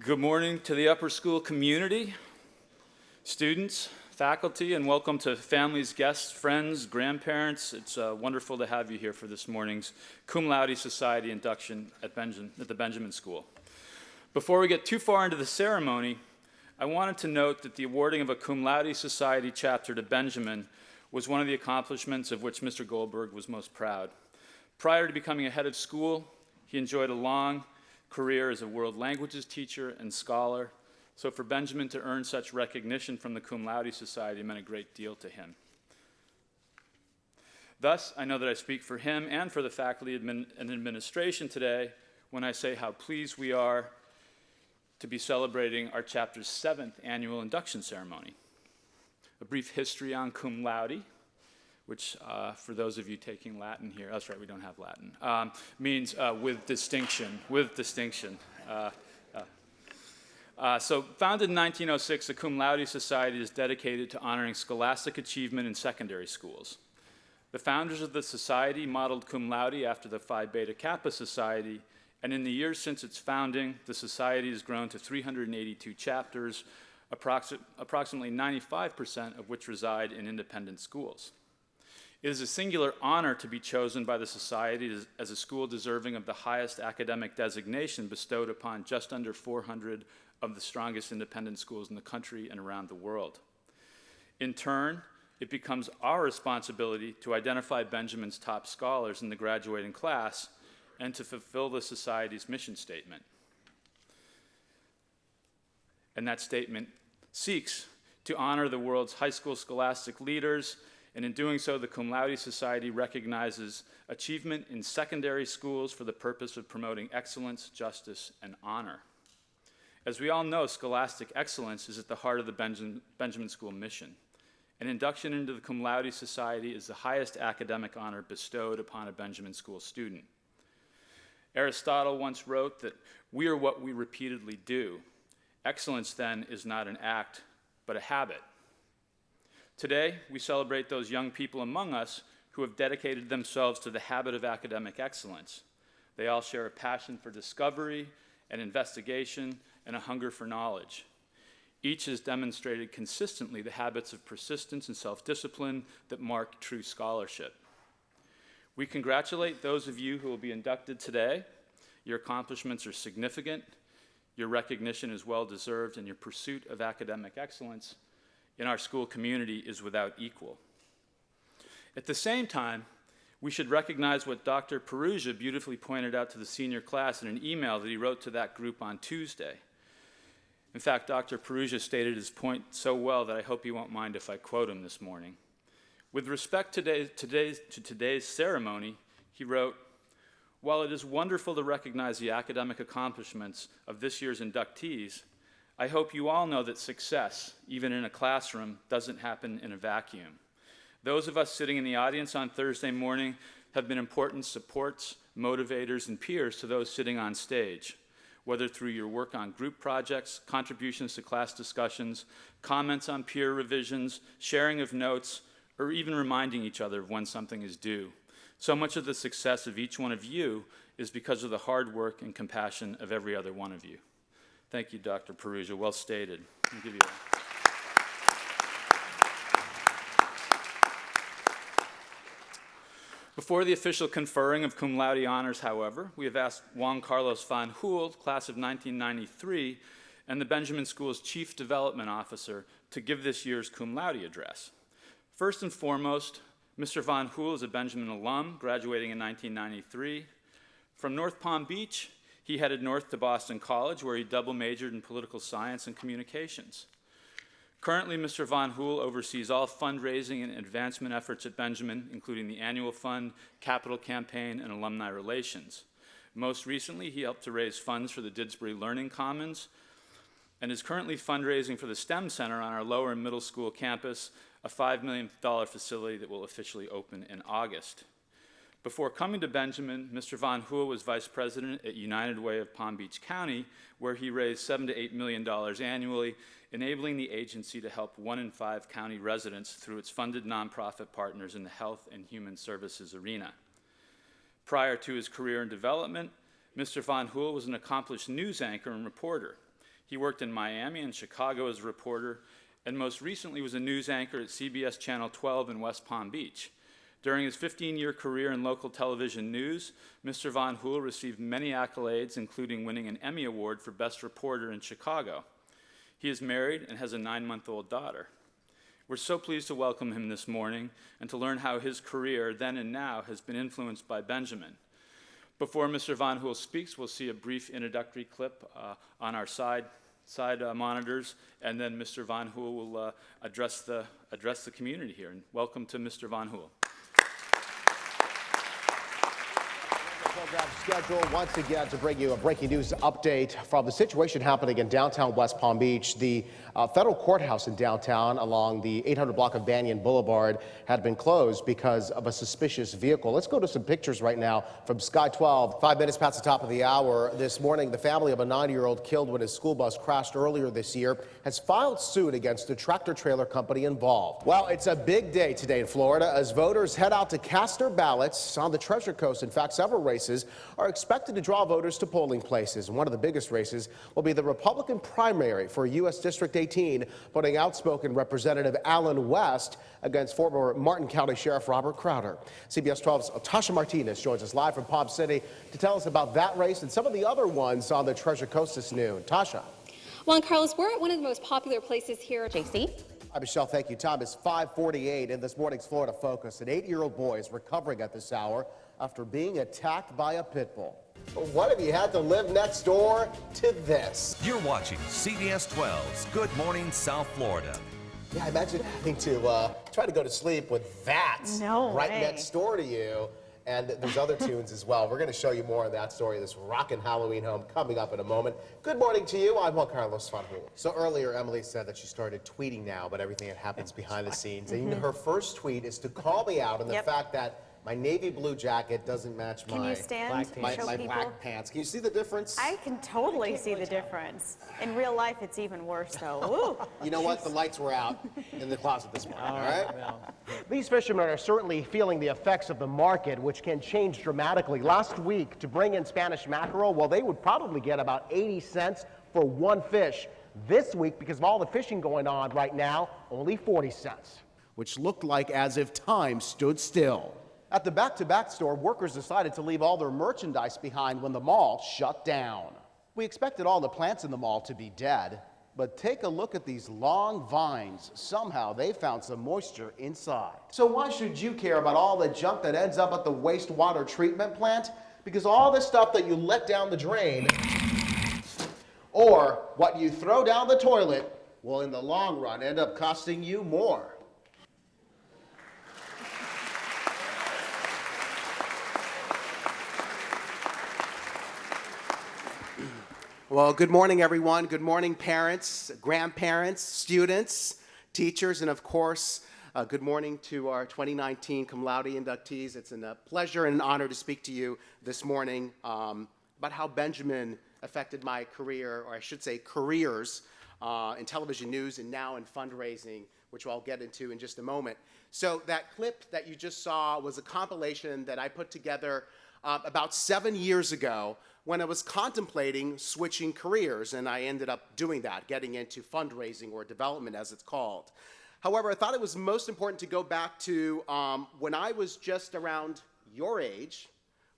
Good morning to the upper school community, students, faculty, and welcome to families, guests, friends, grandparents. It's wonderful to have you here for this morning's Cum Laude Society induction at the Benjamin School. Before we get too far into the ceremony, I wanted to note that the awarding of a Cum Laude Society chapter to Benjamin was one of the accomplishments of which Mr. Goldberg was most proud. Prior to becoming a head of school, he enjoyed a long career as a world languages teacher and scholar, so for Benjamin to earn such recognition from the Cum Laude Society meant a great deal to him. Thus, I know that I speak for him and for the faculty and administration today when I say how pleased we are to be celebrating our chapter's 7th annual induction ceremony. A brief history on cum laude, which for those of you taking Latin here, that's right, we don't have Latin, means with distinction, So founded in 1906, the Cum Laude Society is dedicated to honoring scholastic achievement in secondary schools. The founders of the society modeled cum laude after the Phi Beta Kappa Society, and in the years since its founding, the society has grown to 382 chapters, approximately 95% of which reside in independent schools. It is a singular honor to be chosen by the society as a school deserving of the highest academic designation bestowed upon just under 400 of the strongest independent schools in the country and around the world. In turn, it becomes our responsibility to identify Benjamin's top scholars in the graduating class and to fulfill the society's mission statement. And that statement seeks to honor the world's high school scholastic leaders, and in doing so, the Cum Laude Society recognizes achievement in secondary schools for the purpose of promoting excellence, justice, and honor. As we all know, scholastic excellence is at the heart of the Benjamin School mission. An induction into the Cum Laude Society is the highest academic honor bestowed upon a Benjamin School student. Aristotle once wrote that we are what we repeatedly do. Excellence, then, is not an act, but a habit. Today, we celebrate those young people among us who have dedicated themselves to the habit of academic excellence. They all share a passion for discovery and investigation and a hunger for knowledge. Each has demonstrated consistently the habits of persistence and self-discipline that mark true scholarship. We congratulate those of you who will be inducted today. Your accomplishments are significant, your recognition is well-deserved, and your pursuit of academic excellence in our school community is without equal. At the same time, we should recognize what Dr. Perugia beautifully pointed out to the senior class in an email that he wrote to that group on Tuesday. In fact, Dr. Perugia stated his point so well that I hope you won't mind if I quote him this morning. With respect to today's ceremony, he wrote, "While it is wonderful to recognize the academic accomplishments of this year's inductees, I hope you all know that success, even in a classroom, doesn't happen in a vacuum. Those of us sitting in the audience on Thursday morning have been important supports, motivators, and peers to those sitting on stage, whether through your work on group projects, contributions to class discussions, comments on peer revisions, sharing of notes, or even reminding each other of when something is due. So much of the success of each one of you is because of the hard work and compassion of every other one of you." Thank you, Dr. Perugia. Well stated. I'll give you that. Before the official conferring of cum laude honors, however, we have asked Juan Carlos Van Hoel, class of 1993, and the Benjamin School's Chief Development Officer, to give this year's cum laude address. First and foremost, Mr. Van Hoel is a Benjamin alum, graduating in 1993. From North Palm Beach, he headed north to Boston College, where he double majored in political science and communications. Currently, Mr. Van Hoel oversees all fundraising and advancement efforts at Benjamin, including the annual fund, capital campaign, and alumni relations. Most recently, he helped to raise funds for the Didsbury Learning Commons and is currently fundraising for the STEM Center on our lower and middle school campus, a $5 million facility that will officially open in August. Before coming to Benjamin, Mr. Van Hoel was vice president at United Way of Palm Beach County, where he raised $7 to $8 million annually, enabling the agency to help 1 in 5 county residents through its funded nonprofit partners in the health and human services arena. Prior to his career in development, Mr. Van Hoel was an accomplished news anchor and reporter. He worked in Miami and Chicago as a reporter, and most recently was a news anchor at CBS Channel 12 in West Palm Beach. During his 15-year career in local television news, Mr. Von Hool received many accolades, including winning an Emmy Award for Best Reporter in Chicago. He is married and has a 9-month-old daughter. We're so pleased to welcome him this morning and to learn how his career, then and now, has been influenced by Benjamin. Before Mr. Von Hool speaks, we'll see a brief introductory clip on our side monitors, and then Mr. Von Hool will address the community here. And welcome to Mr. Von Hool. Program schedule once again to bring you a breaking news update from the situation happening in downtown West Palm Beach. The federal courthouse in downtown along the 800 block of Banyan Boulevard had been closed because of a suspicious vehicle. Let's go to some pictures right now from Sky 12. 5 minutes past the top of the hour this morning, the family of a 9-year-old killed when his school bus crashed earlier this year has filed suit against the tractor-trailer company involved. Well, it's a big day today in Florida as voters head out to cast their ballots on the Treasure Coast. In fact, several races are expected to draw voters to polling places. One of the biggest races will be the Republican primary for U.S. District 18, putting outspoken Representative Alan West against former Martin County Sheriff Robert Crowder. CBS 12's Tasha Martinez joins us live from Palm City to tell us about that race and some of the other ones on the Treasure Coast this noon. Tasha. Well, and Carlos, we're at one of the most popular places here. JC? Hi, Michelle. Thank you. Time is 5:48 in this morning's Florida Focus. An 8-year-old boy is recovering at this hour after being attacked by a pit bull. What if you had to live next door to this? You're watching CBS 12's Good Morning South Florida. Yeah, imagine having to try to go to sleep with that right next door to you. And there's other tunes as well. We're going to show you more of that story, this rockin' Halloween home, coming up in a moment. Good morning to you. I'm Juan Carlos Von Hool. So earlier, Emily said that she started tweeting now about everything that happens behind the scenes. And her first tweet is to call me out on the fact that my navy blue jacket doesn't match my black pants. Can you see the difference? I can totally see the difference. In real life, it's even worse, though. Ooh. You know what? The lights were out in the closet this morning, all right? These fishermen are certainly feeling the effects of the market, which can change dramatically. Last week, to bring in Spanish mackerel, well, they would probably get about 80 cents for one fish. This week, because of all the fishing going on right now, only 40 cents. Which looked like as if time stood still. At the back-to-back store, workers decided to leave all their merchandise behind when the mall shut down. We expected all the plants in the mall to be dead, but take a look at these long vines. Somehow they found some moisture inside. So why should you care about all the junk that ends up at the wastewater treatment plant? Because all the stuff that you let down the drain or what you throw down the toilet will in the long run end up costing you more. Well, good morning, everyone. Good morning, parents, grandparents, students, teachers, and of course, good morning to our 2019 Cum Laude inductees. It's a pleasure and an honor to speak to you this morning about how Benjamin affected my career, or I should say careers, in television news and now in fundraising, which I'll get into in just a moment. So that clip that you just saw was a compilation that I put together about 7 years ago when I was contemplating switching careers, and I ended up doing that, getting into fundraising or development as it's called. However, I thought it was most important to go back to when I was just around your age,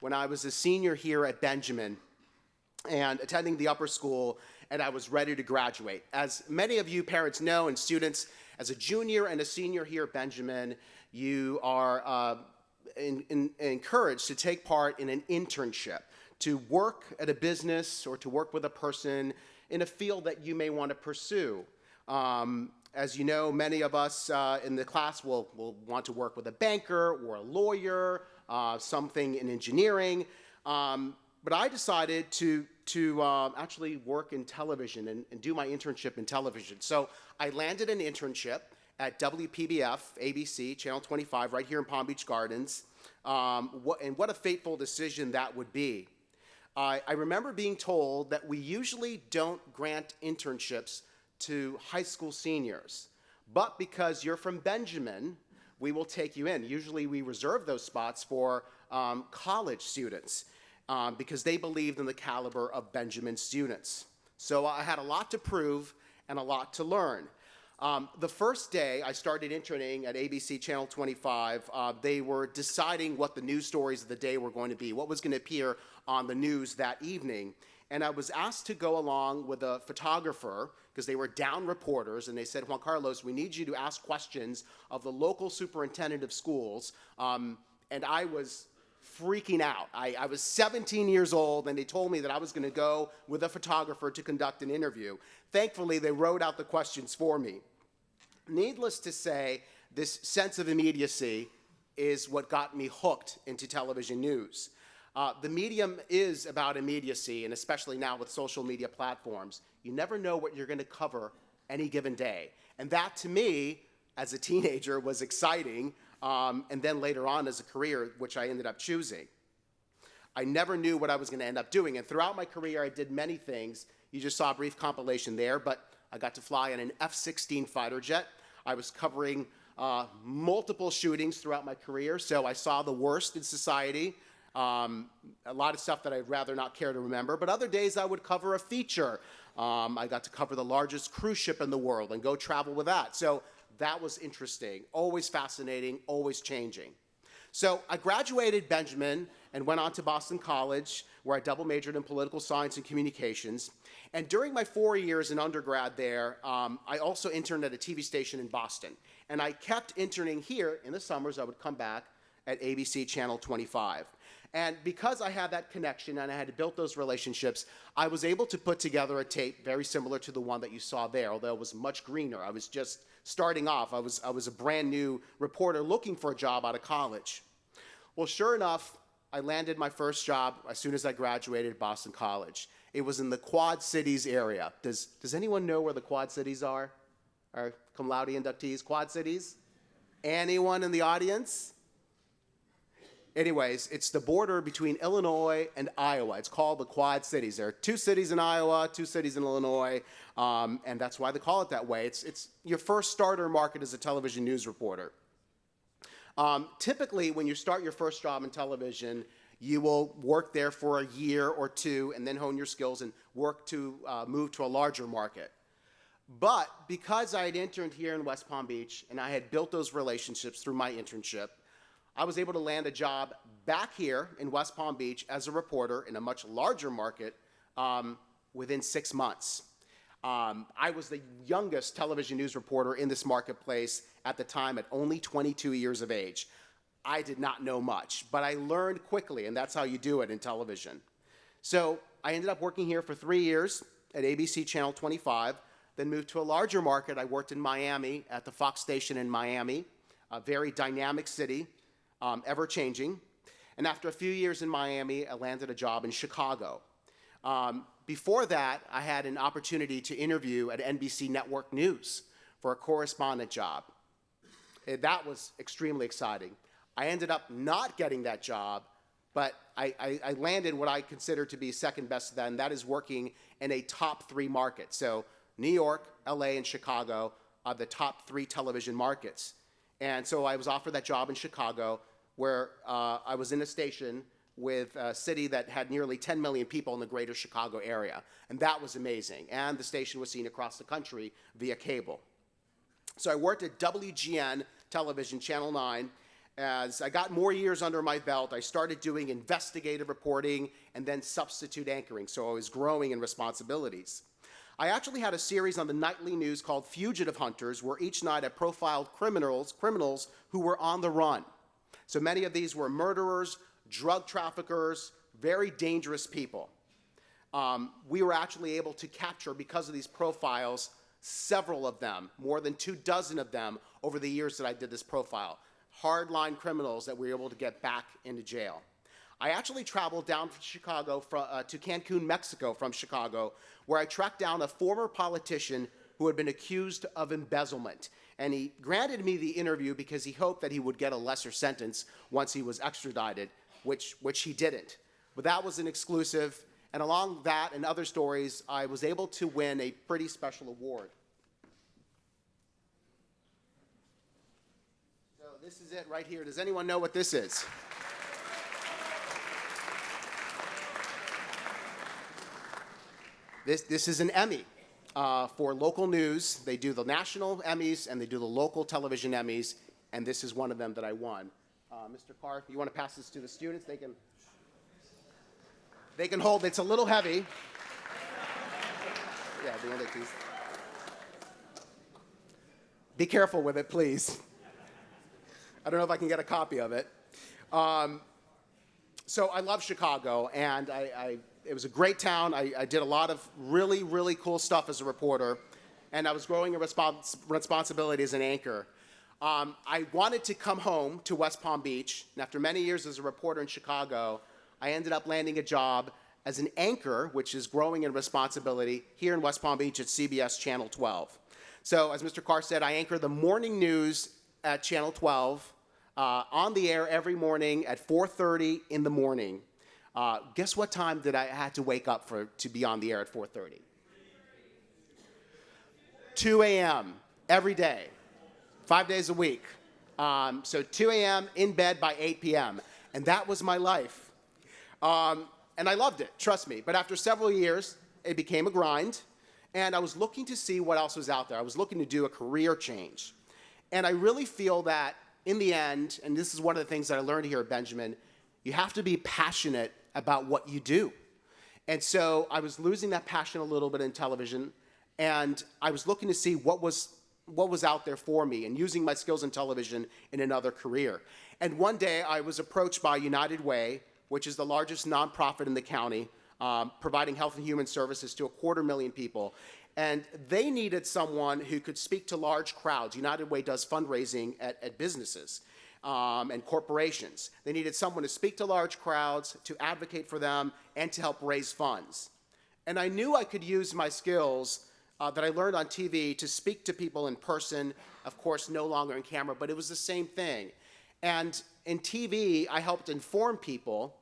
when I was a senior here at Benjamin and attending the upper school, and I was ready to graduate. As many of you parents know and students, as a junior and a senior here at Benjamin, you are encouraged to take part in an internship, to work at a business or to work with a person in a field that you may want to pursue. As you know, many of us in the class will want to work with a banker or a lawyer, something in engineering. But I decided to actually work in television and do my internship in television. So I landed an internship at WPBF, ABC, Channel 25, right here in Palm Beach Gardens. And what a fateful decision that would be. I remember being told that we usually don't grant internships to high school seniors, but because you're from Benjamin, we will take you in. Usually we reserve those spots for college students because they believed in the caliber of Benjamin students. So I had a lot to prove and a lot to learn. The first day I started interning at ABC Channel 25, they were deciding what the news stories of the day were going to be, what was going to appear on the news that evening. And I was asked to go along with a photographer, because they were down reporters, and they said, Juan Carlos, we need you to ask questions of the local superintendent of schools. And I was freaking out. I was 17 years old, and they told me that I was going to go with a photographer to conduct an interview. Thankfully, they wrote out the questions for me. Needless to say, this sense of immediacy is what got me hooked into television news. The medium is about immediacy, and especially now with social media platforms. You never know what you're going to cover any given day. And that, to me, as a teenager, was exciting, and then later on as a career, which I ended up choosing. I never knew what I was going to end up doing, and throughout my career, I did many things. You just saw a brief compilation there, but I got to fly in an F-16 fighter jet. I was covering multiple shootings throughout my career, so I saw the worst in society. A lot of stuff that I'd rather not care to remember, but other days I would cover a feature. I got to cover the largest cruise ship in the world and go travel with that. So that was interesting, always fascinating, always changing. So I graduated Benjamin and went on to Boston College, where I double majored in political science and communications. And during my 4 years in undergrad there, I also interned at a TV station in Boston. And I kept interning here. In the summers, I would come back at ABC Channel 25. And because I had that connection and I had built those relationships, I was able to put together a tape very similar to the one that you saw there, although it was much greener. I was just starting off. I was a brand new reporter looking for a job out of college. Well, sure enough, I landed my first job as soon as I graduated at Boston College. It was in the Quad Cities area. Does anyone know where the Quad Cities are? Our cum laude inductees, Quad Cities? Anyone in the audience? Anyways, it's the border between Illinois and Iowa. It's called the Quad Cities. There are 2 cities in Iowa, 2 cities in Illinois, and that's why they call it that way. It's your first starter market as a television news reporter. Typically, when you start your first job in television, you will work there for a year or 2 and then hone your skills and work to move to a larger market. But because I had interned here in West Palm Beach and I had built those relationships through my internship, I was able to land a job back here in West Palm Beach as a reporter in a much larger market within 6 months. I was the youngest television news reporter in this marketplace at the time at only 22 years of age. I did not know much, but I learned quickly, and that's how you do it in television. So I ended up working here for 3 years at ABC Channel 25, then moved to a larger market. I worked in Miami at the Fox station in Miami, a very dynamic city, ever-changing. And after a few years in Miami, I landed a job in Chicago. Before that, I had an opportunity to interview at NBC Network News for a correspondent job. That was extremely exciting. I ended up not getting that job, but I landed what I consider to be second best then. That is working in a top 3 market. So New York, LA, and Chicago are the top 3 television markets. And so I was offered that job in Chicago, where I was in a station with a city that had nearly 10 million people in the greater Chicago area. And that was amazing. And the station was seen across the country via cable. So I worked at WGN Television, Channel 9. As I got more years under my belt, I started doing investigative reporting and then substitute anchoring. So I was growing in responsibilities. I actually had a series on the nightly news called Fugitive Hunters, where each night I profiled criminals who were on the run. So many of these were murderers, drug traffickers, very dangerous people. We were actually able to capture, because of these profiles, several of them, more than 24 of them over the years that I did this profile. Hardline criminals that we were able to get back into jail. I actually traveled down from Chicago to Cancun, Mexico from Chicago, where I tracked down a former politician who had been accused of embezzlement. And he granted me the interview because he hoped that he would get a lesser sentence once he was extradited, which he didn't. But that was an exclusive, and along that and other stories, I was able to win a pretty special award. So this is it right here. Does anyone know what this is? This is an Emmy for local news. They do the national Emmys and they do the local television Emmys, and this is one of them that I won. Mr. Carr, you want to pass this to the students? They can hold. It's a little heavy. Yeah, the end of these. Be careful with it, please. I don't know if I can get a copy of it. So I love Chicago, and it was a great town. I did a lot of really, really cool stuff as a reporter, and I was growing a responsibility as an anchor. I wanted to come home to West Palm Beach, and after many years as a reporter in Chicago, I ended up landing a job as an anchor, which is growing in responsibility, here in West Palm Beach at CBS Channel 12. So as Mr. Carr said, I anchor the morning news at Channel 12, on the air every morning at 4:30 in the morning. Guess what time did I had to wake up to be on the air at 4:30? 2 a.m. every day, 5 days a week. So 2 a.m. in bed by 8 p.m. And that was my life. And I loved it, trust me. But after several years, it became a grind. And I was looking to see what else was out there. I was looking to do a career change. And I really feel that in the end, and this is one of the things that I learned here at Benjamin, you have to be passionate about what you do. And so I was losing that passion a little bit in television, and I was looking to see what was out there for me and using my skills in television in another career. And one day I was approached by United Way, which is the largest nonprofit in the county, providing health and human services to 250,000 people. And they needed someone who could speak to large crowds. United Way does fundraising at businesses and corporations. They needed someone to speak to large crowds, to advocate for them, and to help raise funds. And I knew I could use my skills that I learned on TV to speak to people in person, of course, no longer in camera, but it was the same thing. And in TV, I helped inform people,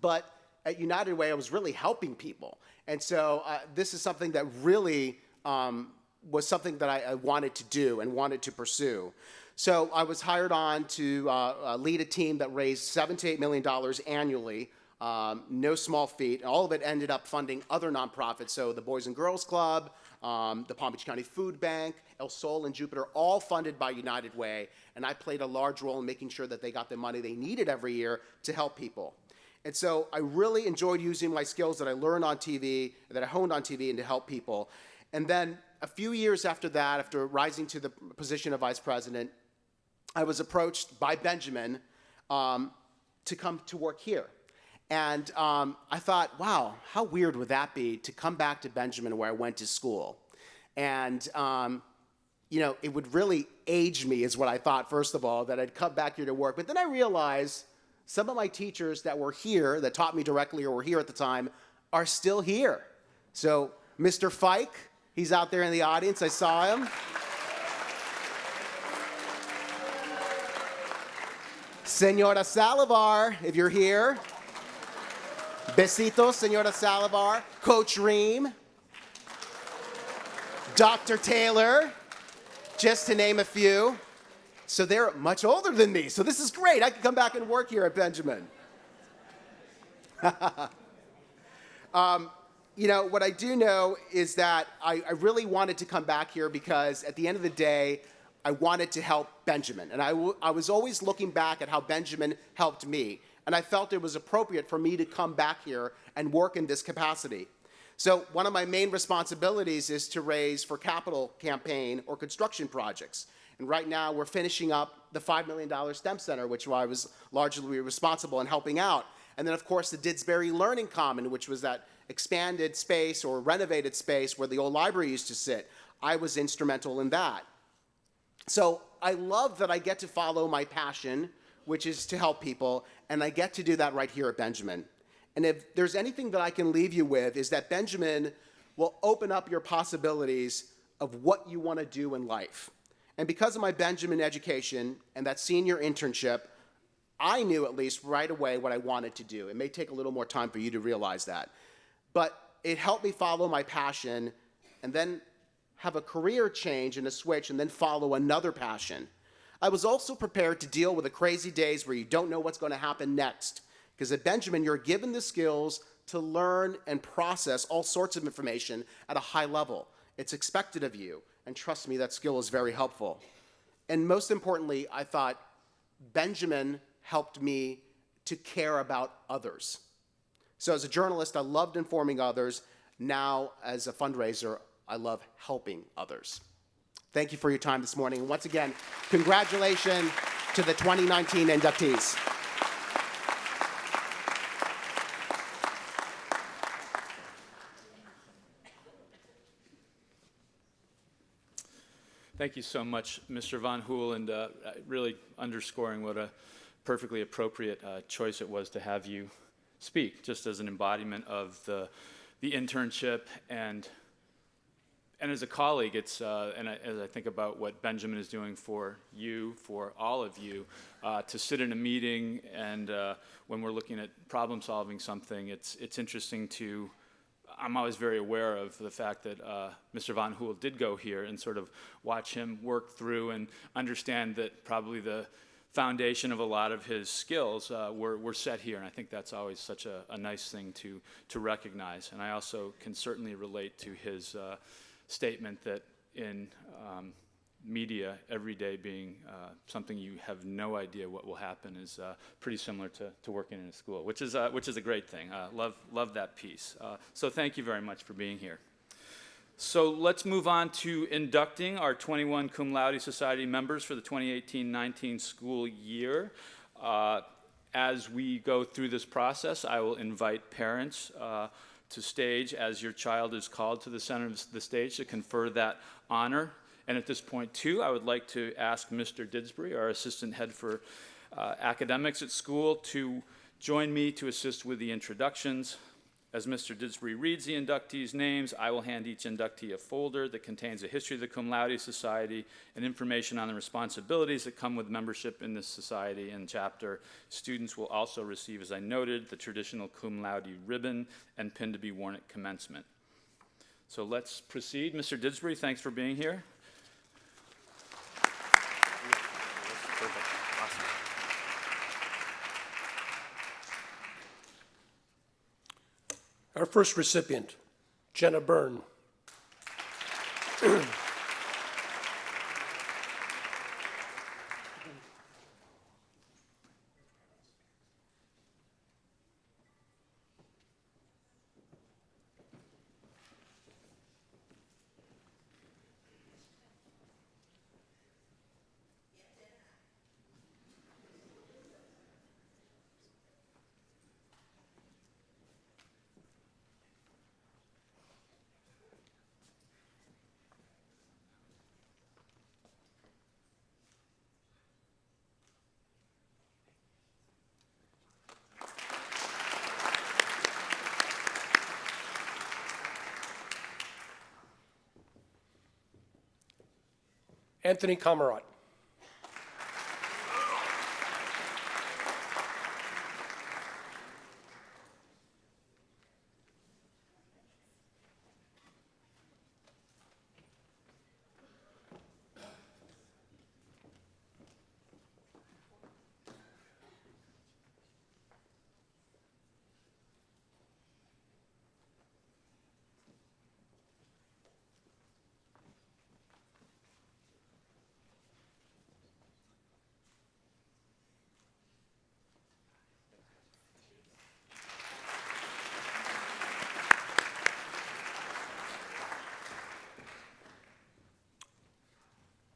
but at United Way, I was really helping people. And so this is something that really was something that I wanted to do and wanted to pursue. So I was hired on to lead a team that raised $7 to $8 million annually, no small feat. And all of it ended up funding other nonprofits. So the Boys and Girls Club, the Palm Beach County Food Bank, El Sol and Jupiter, all funded by United Way. And I played a large role in making sure that they got the money they needed every year to help people. And so I really enjoyed using my skills that I learned on TV, that I honed on TV, and to help people. And then a few years after that, after rising to the position of vice president, I was approached by Benjamin to come to work here. And I thought, wow, how weird would that be to come back to Benjamin where I went to school? And, it would really age me is what I thought, first of all, that I'd come back here to work. But then I realized some of my teachers that were here, that taught me directly or were here at the time, are still here. So Mr. Fike, he's out there in the audience. I saw him. Senora Salivar, if you're here. Besitos, Senora Salivar. Coach Ream. Dr. Taylor, just to name a few. So they're much older than me. So this is great. I can come back and work here at Benjamin. What I do know is that I really wanted to come back here because at the end of the day, I wanted to help Benjamin. And I was always looking back at how Benjamin helped me. And I felt it was appropriate for me to come back here and work in this capacity. So one of my main responsibilities is to raise for capital campaign or construction projects. And right now, we're finishing up the $5 million STEM Center, which I was largely responsible in helping out. And then, of course, the Didsbury Learning Common, which was that expanded space or renovated space where the old library used to sit. I was instrumental in that. So I love that I get to follow my passion, which is to help people, and I get to do that right here at Benjamin. And if there's anything that I can leave you with is that Benjamin will open up your possibilities of what you want to do in life. And because of my Benjamin education and that senior internship, I knew at least right away what I wanted to do. It may take a little more time for you to realize that. But it helped me follow my passion and then have a career change and a switch and then follow another passion. I was also prepared to deal with the crazy days where you don't know what's going to happen next. Because at Benjamin, you're given the skills to learn and process all sorts of information at a high level. It's expected of you, and trust me, that skill is very helpful. And most importantly, I thought Benjamin helped me to care about others. So as a journalist, I loved informing others. Now, as a fundraiser, I love helping others. Thank you for your time this morning. And once again, congratulations to the 2019 inductees. Thank you so much, Mr. Von Hool, and really underscoring what a perfectly appropriate choice it was to have you speak, just as an embodiment of the internship, and as a colleague, it's as I think about what Benjamin is doing for you, for all of you, to sit in a meeting and when we're looking at problem solving something, it's interesting to. I'm always very aware of the fact that Mr. Von Hool did go here and sort of watch him work through and understand that probably the foundation of a lot of his skills were set here, and I think that's always such a nice thing to recognize. And I also can certainly relate to his statement that in media, every day being something you have no idea what will happen is pretty similar to working in a school, which is a great thing. Love that piece. So thank you very much for being here. So let's move on to inducting our 21 Cum Laude Society members for the 2018-19 school year. As we go through this process, I will invite parents to stage as your child is called to the center of the stage to confer that honor. And at this point, too, I would like to ask Mr. Didsbury, our assistant head for academics at school, to join me to assist with the introductions. As Mr. Didsbury reads the inductees' names, I will hand each inductee a folder that contains a history of the Cum Laude Society and information on the responsibilities that come with membership in this society and chapter. Students will also receive, as I noted, the traditional Cum Laude ribbon and pin to be worn at commencement. So let's proceed. Mr. Didsbury, thanks for being here. Perfect. Awesome. Our first recipient, Jenna Byrne. Anthony Cameron.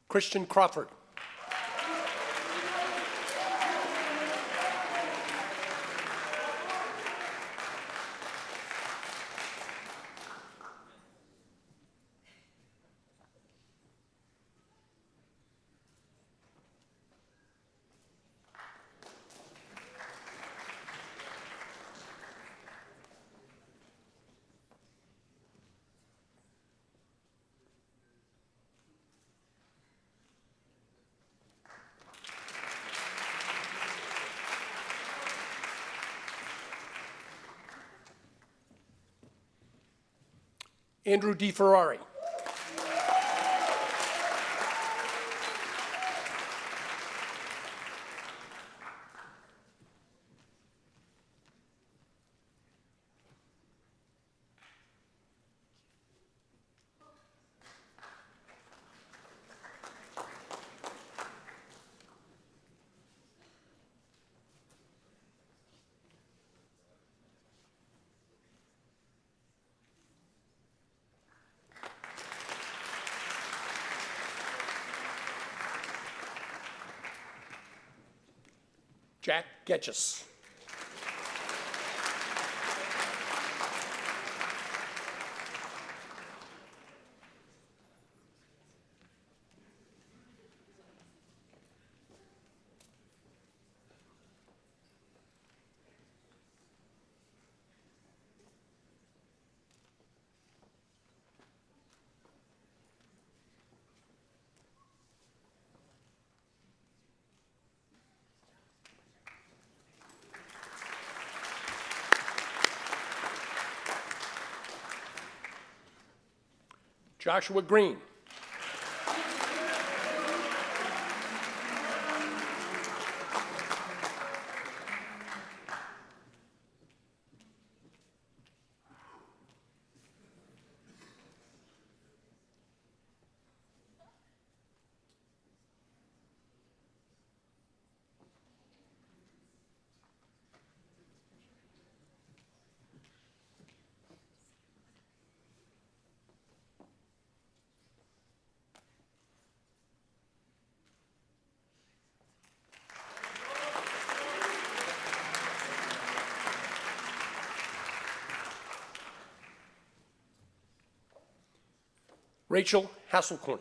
Christian Crawford. Andrew DeFerrari. Jack Getchus. Joshua Green. Rachel Hasselcorn.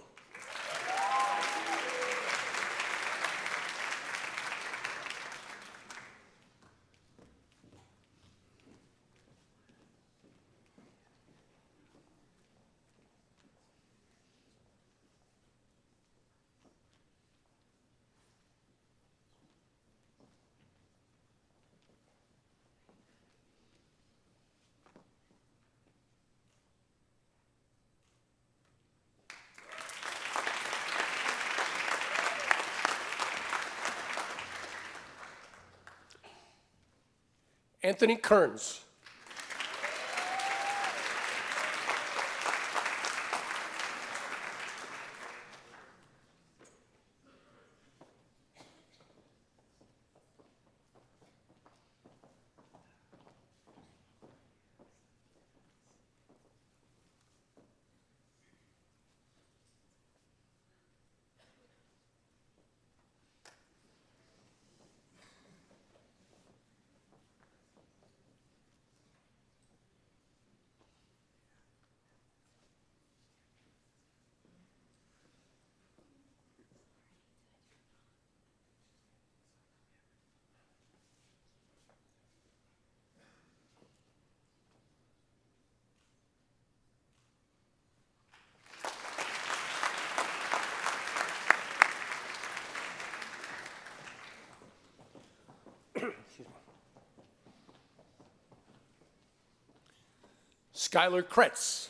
Anthony Kearns. Skylar Kretz.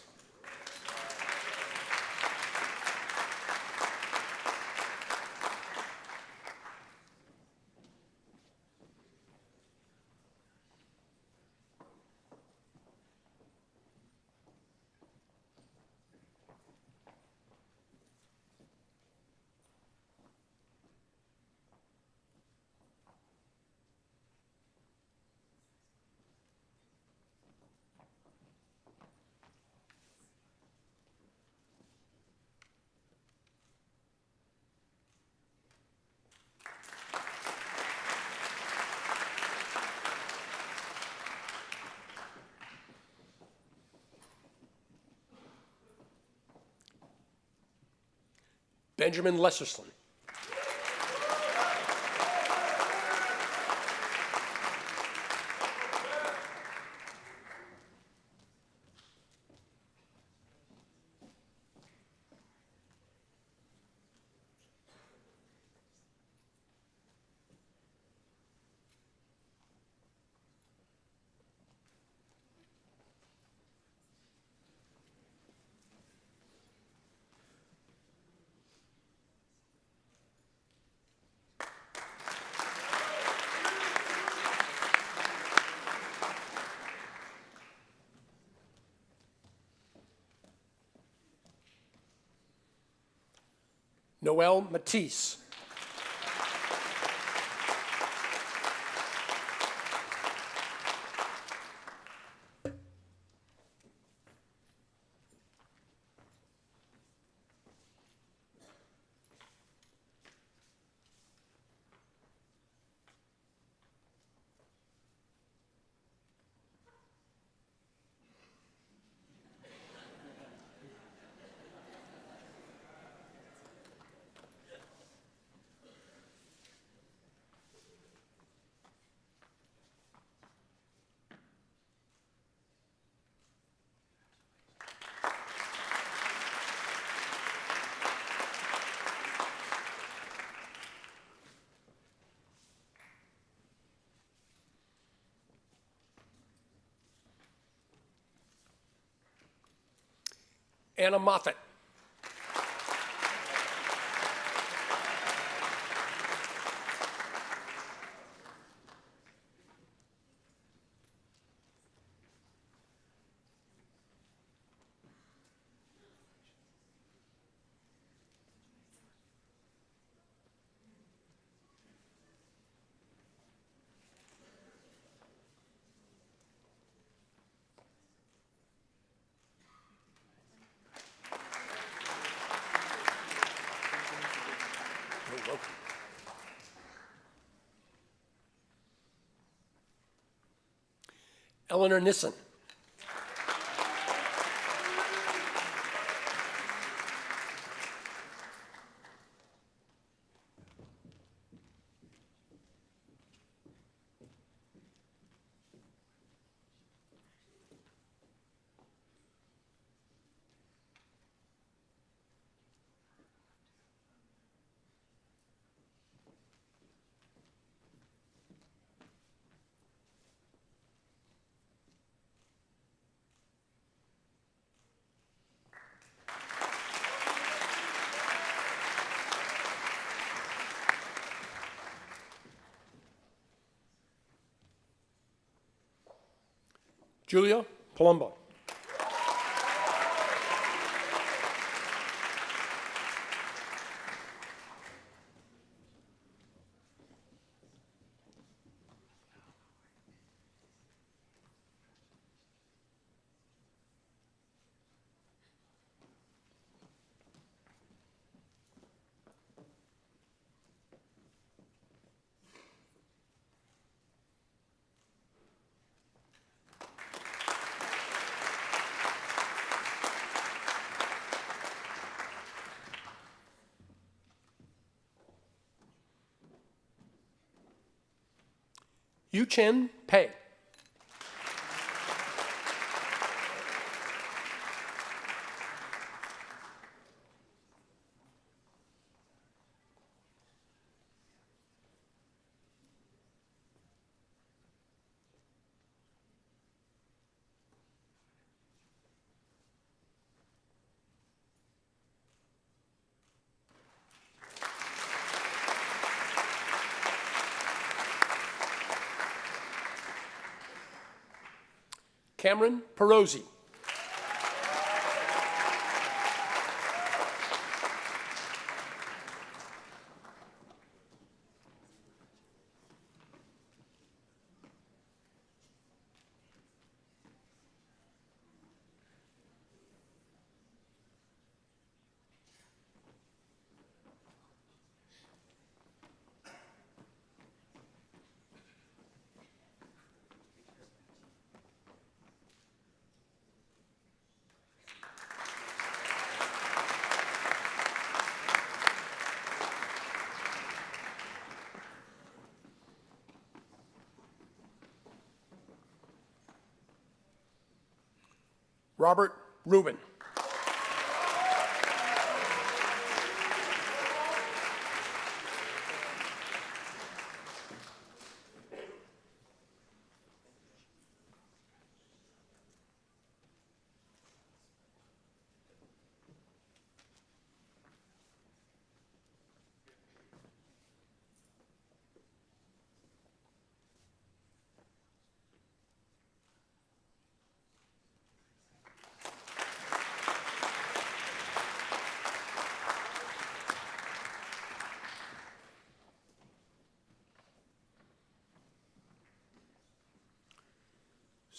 Benjamin Lesserslin. Noel Matisse. Anna Moffett. You're welcome. Eleanor Nissen. Julia Palumbo. Yu Chen Pei. Cameron Perosi. Robert Rubin.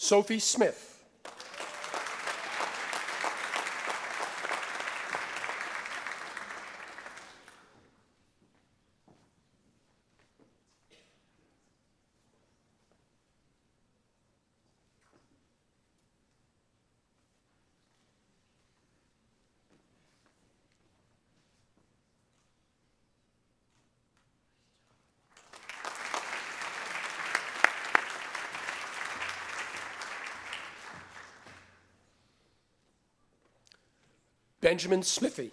Sophie Smith. Benjamin Smithy.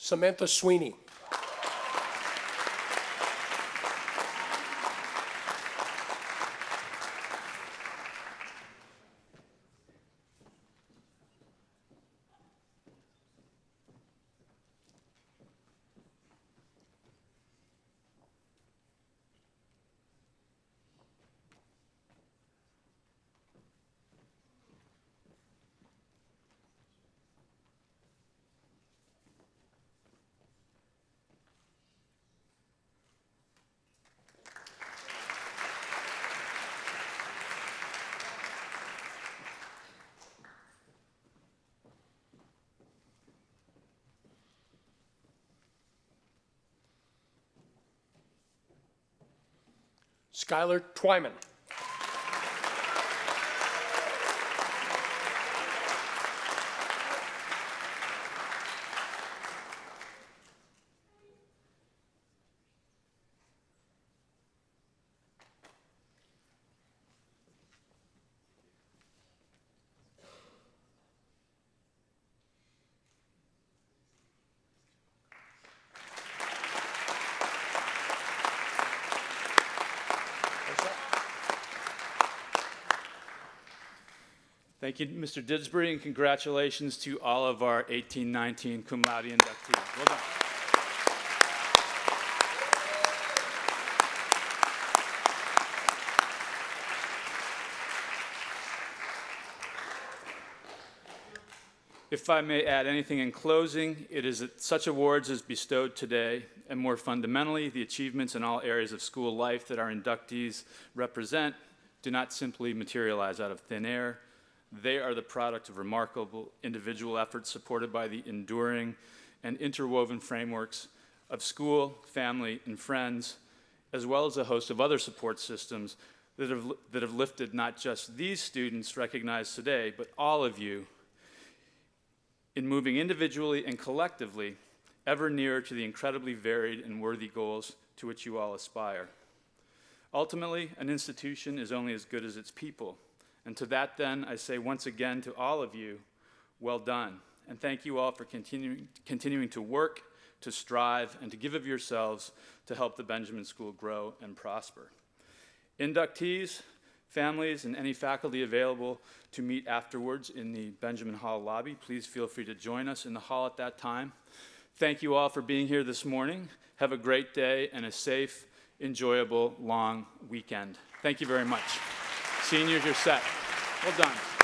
Samantha Sweeney. Skylar Twyman. Thank you, Mr. Didsbury, and congratulations to all of our 1819 cum laude inductees. Well done. If I may add anything in closing, it is that such awards as bestowed today, and more fundamentally, the achievements in all areas of school life that our inductees represent, do not simply materialize out of thin air. They are the product of remarkable individual efforts supported by the enduring and interwoven frameworks of school, family, and friends, as well as a host of other support systems that have lifted not just these students recognized today, but all of you in moving individually and collectively ever nearer to the incredibly varied and worthy goals to which you all aspire. Ultimately, an institution is only as good as its people. And to that then, I say once again to all of you, well done. And thank you all for continuing to work, to strive, and to give of yourselves to help the Benjamin School grow and prosper. Inductees, families, and any faculty available to meet afterwards in the Benjamin Hall lobby, please feel free to join us in the hall at that time. Thank you all for being here this morning. Have a great day and a safe, enjoyable, long weekend. Thank you very much. Seniors, you're set. Well done.